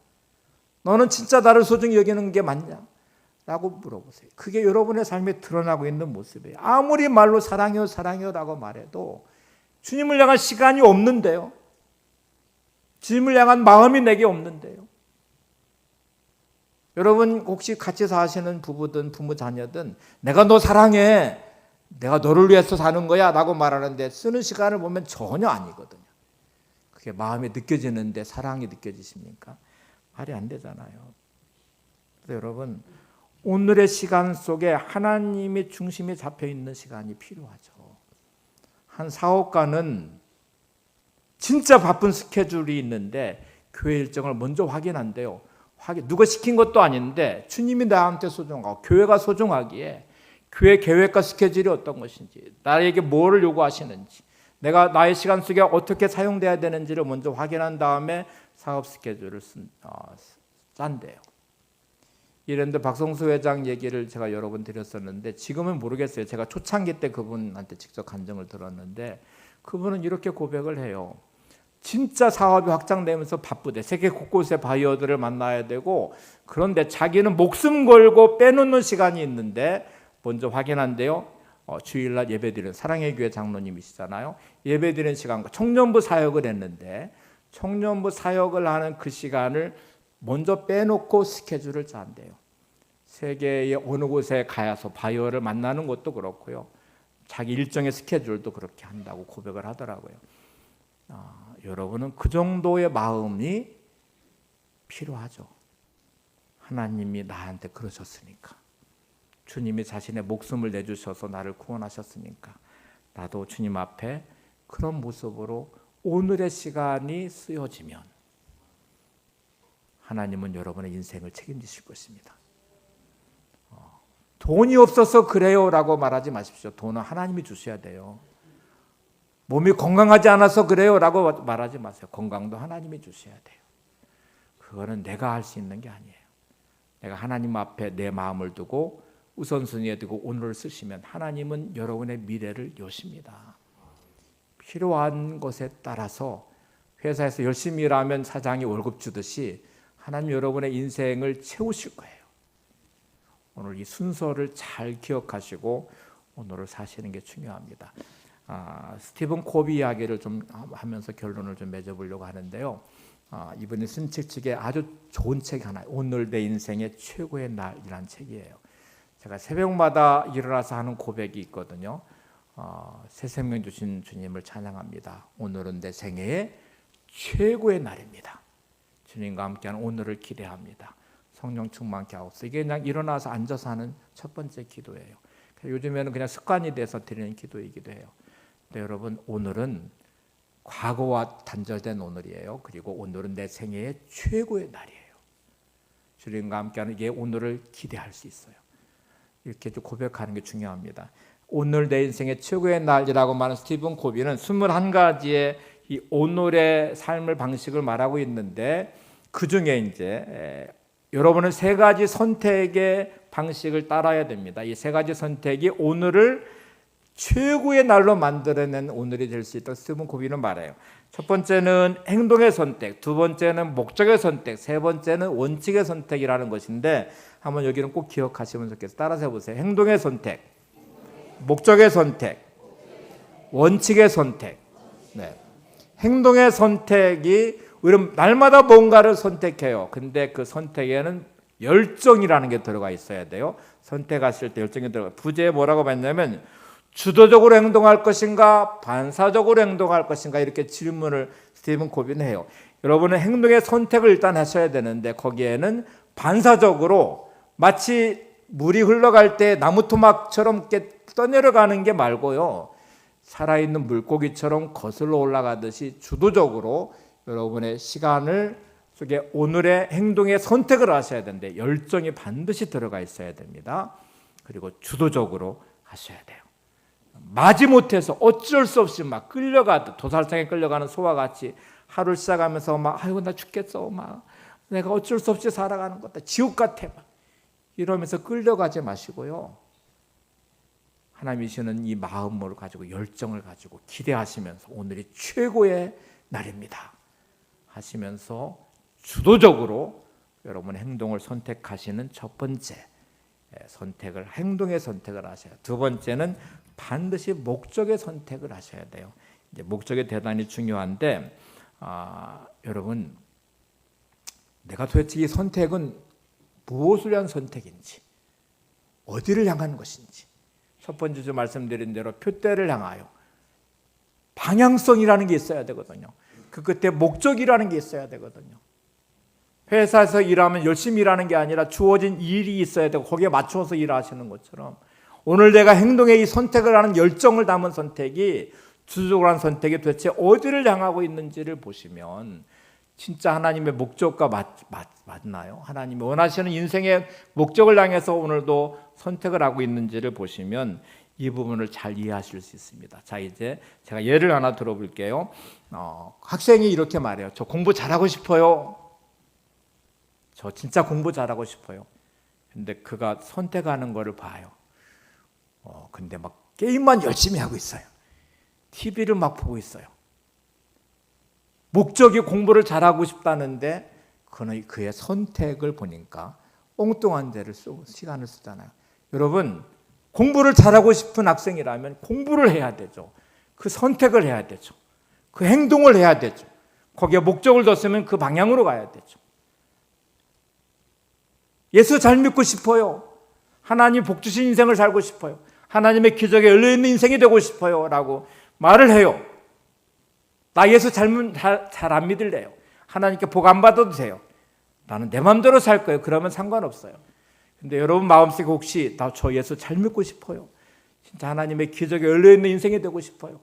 너는 진짜 나를 소중히 여기는 게 맞냐? 라고 물어보세요. 그게 여러분의 삶에 드러나고 있는 모습이에요. 아무리 말로 사랑해요 사랑해요 라고 말해도 주님을 향한 시간이 없는데요, 주님을 향한 마음이 내게 없는데요. 여러분 혹시 같이 사시는 부부든 부모 자녀든 내가 너 사랑해, 내가 너를 위해서 사는 거야 라고 말하는데 쓰는 시간을 보면 전혀 아니거든요. 그게 마음에 느껴지는데 사랑이 느껴지십니까? 말이 안 되잖아요. 그래서 여러분, 오늘의 시간 속에 하나님의 중심에 잡혀있는 시간이 필요하죠. 한 사업가는 진짜 바쁜 스케줄이 있는데 교회 일정을 먼저 확인한대요. 누가 시킨 것도 아닌데 주님이 나한테 소중하고 교회가 소중하기에 교회 계획과 스케줄이 어떤 것인지, 나에게 뭐를 요구하시는지, 내가 나의 시간 속에 어떻게 사용돼야 되는지를 먼저 확인한 다음에 사업 스케줄을 짠대요. 이런데 박성수 회장 얘기를 제가 여러 번 드렸었는데 지금은 모르겠어요. 제가 초창기 때 그분한테 직접 간증을 들었는데 그분은 이렇게 고백을 해요. 진짜 사업이 확장되면서 바쁘대. 세계 곳곳에 바이어들을 만나야 되고, 그런데 자기는 목숨 걸고 빼놓는 시간이 있는데 먼저 확인한대요. 주일날 예배드리는 사랑의 교회 장로님이시잖아요. 예배드리는 시간과 청년부 사역을 했는데 청년부 사역을 하는 그 시간을 먼저 빼놓고 스케줄을 짠대요. 세계의 어느 곳에 가서 바이어를 만나는 것도 그렇고요, 자기 일정의 스케줄도 그렇게 한다고 고백을 하더라고요. 여러분은 그 정도의 마음이 필요하죠. 하나님이 나한테 그러셨으니까, 주님이 자신의 목숨을 내주셔서 나를 구원하셨으니까 나도 주님 앞에 그런 모습으로 오늘의 시간이 쓰여지면 하나님은 여러분의 인생을 책임지실 것입니다. 돈이 없어서 그래요 라고 말하지 마십시오. 돈은 하나님이 주셔야 돼요. 몸이 건강하지 않아서 그래요 라고 말하지 마세요. 건강도 하나님이 주셔야 돼요. 그거는 내가 할 수 있는 게 아니에요. 내가 하나님 앞에 내 마음을 두고 우선순위에 두고 오늘을 쓰시면 하나님은 여러분의 미래를 여십니다. 필요한 것에 따라서 회사에서 열심히 일하면 사장이 월급 주듯이 하나님 여러분의 인생을 채우실 거예요. 오늘 이 순서를 잘 기억하시고 오늘을 사시는 게 중요합니다. 스티븐 코비 이야기를 좀 하면서 결론을 좀 맺어보려고 하는데요. 이번에 쓴 책 중에 아주 좋은 책 하나, 오늘 내 인생의 최고의 날이라는 책이에요. 제가 새벽마다 일어나서 하는 고백이 있거든요. 새 생명 주신 주님을 찬양합니다. 오늘은 내 생애의 최고의 날입니다. 주님과 함께하는 오늘을 기대합니다. 성령 충만케 하옵소서. 이게 그냥 일어나서 앉아서 하는 첫 번째 기도예요. 요즘에는 그냥 습관이 돼서 드리는 기도이기도 해요. 근데 여러분, 오늘은 과거와 단절된 오늘이에요. 그리고 오늘은 내 생애의 최고의 날이에요. 주님과 함께하는 이게 오늘을 기대할 수 있어요. 이렇게 고백하는 게 중요합니다. 오늘 내 인생의 최고의 날이라고 말하는 스티븐 코비는 21가지의 이 오늘의 삶을 방식을 말하고 있는데, 그 중에 이제 여러분은 3가지 선택의 방식을 따라야 됩니다. 이 3가지 선택이 오늘을 최고의 날로 만들어낸 오늘이 될 수 있다고 스티븐 코비는 말해요. 첫 번째는 행동의 선택, 두 번째는 목적의 선택, 세 번째는 원칙의 선택이라는 것인데, 한번 여기는 꼭 기억하시면 좋겠어요. 따라서 해보세요. 행동의 선택, 목적의 선택, 원칙의 선택. 네. 행동의 선택이 우리는 날마다 뭔가를 선택해요. 근데 그 선택에는 열정이라는 게 들어가 있어야 돼요. 선택하실 때 열정이 들어가. 부제에 뭐라고 했냐면 주도적으로 행동할 것인가 반사적으로 행동할 것인가, 이렇게 질문을 스티븐 코비는 해요. 여러분은 행동의 선택을 일단 하셔야 되는데, 거기에는 반사적으로 마치 물이 흘러갈 때 나무토막처럼 이렇게 떠내려가는 게 말고요, 살아있는 물고기처럼 거슬러 올라가듯이 주도적으로 여러분의 시간을 속에 오늘의 행동의 선택을 하셔야 되는데, 열정이 반드시 들어가 있어야 됩니다. 그리고 주도적으로 하셔야 돼요. 마지못해서 어쩔 수 없이 막 끌려가듯, 도살장에 끌려가는 소와 같이 하루를 시작하면서 막 아이고 나 죽겠어, 막 내가 어쩔 수 없이 살아가는 것 같다, 지옥 같아, 막 이러면서 끌려가지 마시고요, 하나님이 주시는 이 마음을 가지고 열정을 가지고 기대하시면서 오늘이 최고의 날입니다 하시면서 주도적으로 여러분의 행동을 선택하시는 첫 번째 선택을, 행동의 선택을 하셔야 돼요. 두 번째는 반드시 목적의 선택을 하셔야 돼요. 이제 목적이 대단히 중요한데, 여러분, 내가 도대체 이 선택은 무엇을 위한 선택인지, 어디를 향하는 것인지, 첫 번째 주 말씀드린 대로 표대를 향하여 방향성이라는 게 있어야 되거든요. 그 끝에 목적이라는 게 있어야 되거든요. 회사에서 일하면 열심히 일하는 게 아니라 주어진 일이 있어야 되고 거기에 맞춰서 일하시는 것처럼, 오늘 내가 행동에 이 선택을 하는 열정을 담은 선택이, 주도적으로 한 선택이 도대체 어디를 향하고 있는지를 보시면 진짜 하나님의 목적과 맞나요? 하나님이 원하시는 인생의 목적을 향해서 오늘도 선택을 하고 있는지를 보시면 이 부분을 잘 이해하실 수 있습니다. 자, 이제 제가 예를 하나 들어볼게요. 학생이 이렇게 말해요. 저 공부 잘하고 싶어요. 저 진짜 공부 잘하고 싶어요. 근데 그가 선택하는 거를 봐요. 근데 막 게임만 열심히 하고 있어요. TV를 막 보고 있어요. 목적이 공부를 잘하고 싶다는데 그의 선택을 보니까 엉뚱한 데를 쓰고 시간을 쓰잖아요. 여러분, 공부를 잘하고 싶은 학생이라면 공부를 해야 되죠. 그 선택을 해야 되죠. 그 행동을 해야 되죠. 거기에 목적을 뒀으면 그 방향으로 가야 되죠. 예수 잘 믿고 싶어요. 하나님 복 주신 인생을 살고 싶어요. 하나님의 기적에 열려있는 인생이 되고 싶어요 라고 말을 해요. 나 예수 잘 안 믿을래요. 하나님께 복 안 받아도 돼요. 나는 내 마음대로 살 거예요. 그러면 상관없어요. 근데 여러분 마음속에 혹시 나 저 예수 잘 믿고 싶어요. 진짜 하나님의 기적에 열려있는 인생이 되고 싶어요.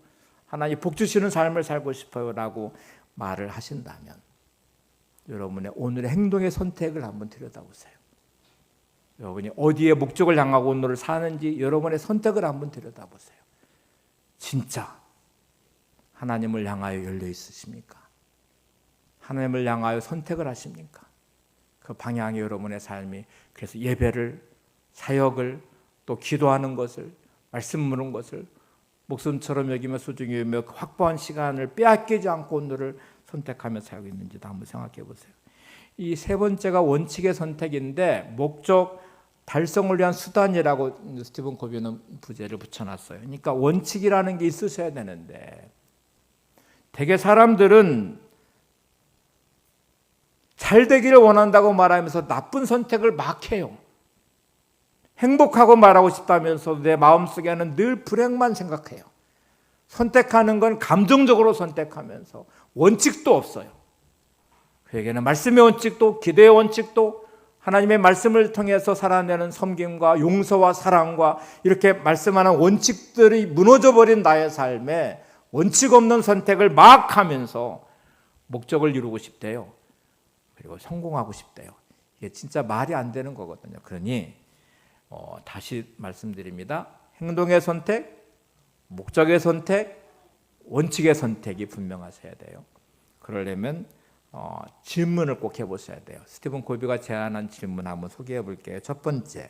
하나님 복 주시는 삶을 살고 싶어요 라고 말을 하신다면 여러분의 오늘의 행동의 선택을 한번 들여다보세요. 여러분이 어디에 목적을 향하고 오늘을 사는지 여러분의 선택을 한번 들여다보세요. 진짜 하나님을 향하여 열려 있으십니까? 하나님을 향하여 선택을 하십니까? 그 방향이 여러분의 삶이, 그래서 예배를, 사역을, 또 기도하는 것을, 말씀 묻는 것을 목숨처럼 여기며 소중히 여기며 확보한 시간을 빼앗기지 않고 오늘을 선택하며 살고 있는지도 한번 생각해 보세요. 이 세 번째가 원칙의 선택인데, 목적 달성을 위한 수단이라고 스티븐 코비는 부제를 붙여놨어요. 그러니까 원칙이라는 게 있으셔야 되는데, 대개 사람들은 잘 되기를 원한다고 말하면서 나쁜 선택을 막 해요. 행복하고 말하고 싶다면서도 내 마음속에는 늘 불행만 생각해요. 선택하는 건 감정적으로 선택하면서 원칙도 없어요. 그에게는 말씀의 원칙도 기도의 원칙도 하나님의 말씀을 통해서 살아내는 섬김과 용서와 사랑과 이렇게 말씀하는 원칙들이 무너져버린 나의 삶에 원칙 없는 선택을 막 하면서 목적을 이루고 싶대요. 그리고 성공하고 싶대요. 이게 진짜 말이 안 되는 거거든요. 그러니 다시 말씀드립니다. 행동의 선택, 목적의 선택, 원칙의 선택이 분명하셔야 돼요. 그러려면 질문을 꼭 해보셔야 돼요. 스티븐 코비가 제안한 질문 한번 소개해 볼게요. 첫 번째,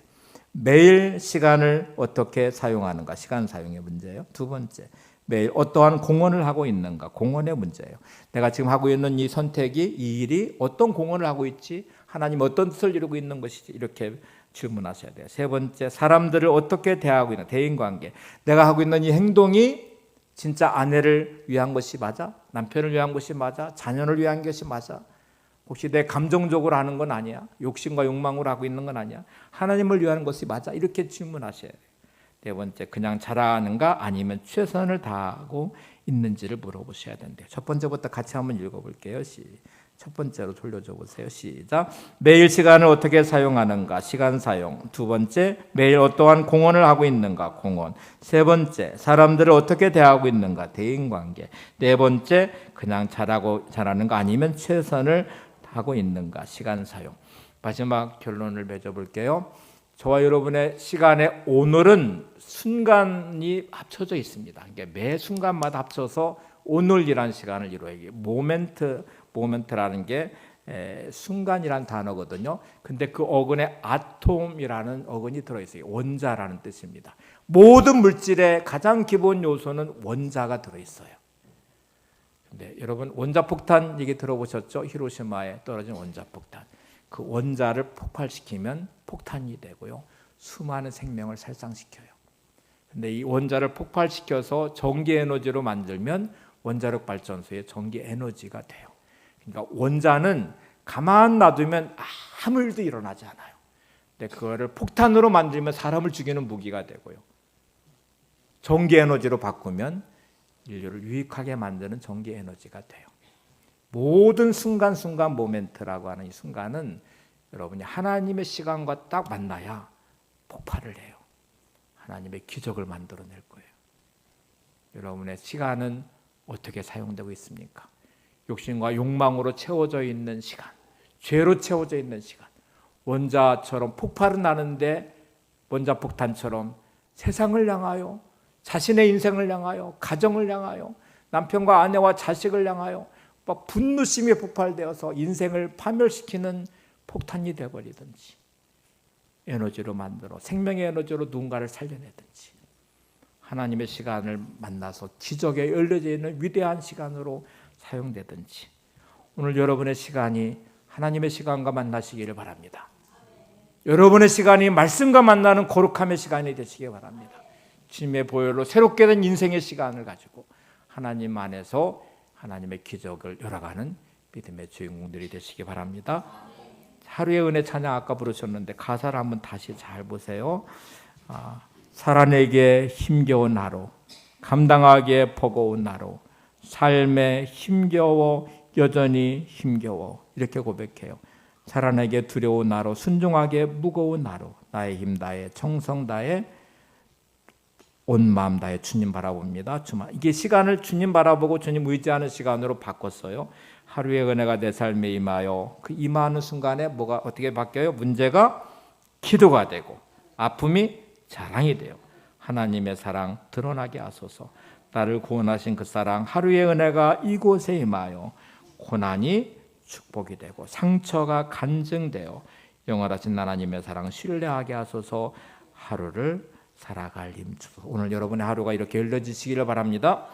매일 시간을 어떻게 사용하는가? 시간 사용의 문제예요. 두 번째, 매일 어떠한 공헌을 하고 있는가? 공헌의 문제예요. 내가 지금 하고 있는 이 선택이, 이 일이 어떤 공헌을 하고 있지? 하나님 어떤 뜻을 이루고 있는 것이지? 이렇게 질문하셔야 돼요. 세 번째, 사람들을 어떻게 대하고 있는 대인관계. 내가 하고 있는 이 행동이 진짜 아내를 위한 것이 맞아? 남편을 위한 것이 맞아? 자녀를 위한 것이 맞아? 혹시 내 감정적으로 하는 건 아니야? 욕심과 욕망으로 하고 있는 건 아니야? 하나님을 위한 것이 맞아? 이렇게 질문하셔야 돼요. 네 번째, 그냥 잘하는가 아니면 최선을 다하고 있는지를 물어보셔야 된대요. 첫 번째부터 같이 한번 읽어볼게요. 첫 번째로 돌려줘 보세요. 시작. 매일 시간을 어떻게 사용하는가? 시간 사용. 두 번째, 매일 어떠한 공헌을 하고 있는가? 공헌. 세 번째, 사람들을 어떻게 대하고 있는가? 대인관계. 네 번째, 그냥 잘하는가 아니면 최선을 하고 있는가? 시간 사용. 마지막 결론을 맺어볼게요. 저와 여러분의 시간의 오늘은 순간이 합쳐져 있습니다. 그러니까 매 순간마다 합쳐서 오늘이라는 시간을 이루어요. 모멘트라는 게 순간이란 단어거든요. 근데 그 어근에 아톰이라는 어근이 들어있어요. 원자라는 뜻입니다. 모든 물질의 가장 기본 요소는 원자가 들어있어요. 근데 여러분 원자폭탄 얘기 들어보셨죠? 히로시마에 떨어진 원자폭탄. 그 원자를 폭발시키면 폭탄이 되고요. 수많은 생명을 살상시켜요. 근데 이 원자를 폭발시켜서 전기 에너지로 만들면 원자력 발전소의 전기 에너지가 돼요. 그러니까 원자는 가만 놔두면 아무 일도 일어나지 않아요. 근데 그거를 폭탄으로 만들면 사람을 죽이는 무기가 되고요. 전기 에너지로 바꾸면 인류를 유익하게 만드는 전기 에너지가 돼요. 모든 순간순간 모멘트라고 하는 이 순간은 여러분이 하나님의 시간과 딱 만나야 폭발을 해요. 하나님의 기적을 만들어낼 거예요. 여러분의 시간은 어떻게 사용되고 있습니까? 욕심과 욕망으로 채워져 있는 시간, 죄로 채워져 있는 시간, 원자처럼 폭발은 나는데 원자폭탄처럼 세상을 향하여, 자신의 인생을 향하여, 가정을 향하여, 남편과 아내와 자식을 향하여 막 분노심이 폭발되어서 인생을 파멸시키는 폭탄이 되어버리든지, 에너지로 만들어 생명의 에너지로 누군가를 살려내든지, 하나님의 시간을 만나서 기적에 열려져 있는 위대한 시간으로 사용되든지, 오늘 여러분의 시간이 하나님의 시간과 만나시기를 바랍니다. 여러분의 시간이 말씀과 만나는 거룩함의 시간이 되시기 바랍니다. 주님의 보혈로 새롭게 된 인생의 시간을 가지고 하나님 안에서 하나님의 기적을 열어가는 믿음의 주인공들이 되시기 바랍니다. 하루의 은혜 찬양 아까 부르셨는데 가사를 한번 다시 잘 보세요. 살아내기에 힘겨운 하루, 감당하기에 버거운 하루, 삶에 힘겨워, 여전히 힘겨워, 이렇게 고백해요. 살아내기에 두려운 하루, 순종하기에 무거운 하루, 나의 힘 다해 정성 다해 온 마음 다해 주님 바라봅니다. 이게 시간을 주님 바라보고 주님 의지하는 시간으로 바꿨어요. 하루의 은혜가 내 삶에 임하여, 그 임하는 순간에 뭐가 어떻게 바뀌어요? 문제가 기도가 되고 아픔이 자랑이 돼요. 하나님의 사랑 드러나게 하소서. 나를 구원하신 그 사랑, 하루의 은혜가 이곳에 임하여 고난이 축복이 되고 상처가 간증되어 영원하신 하나님의 사랑 신뢰하게 하소서. 하루를 살아갈 힘 주소서. 오늘 여러분의 하루가 이렇게 열려지시기를 바랍니다.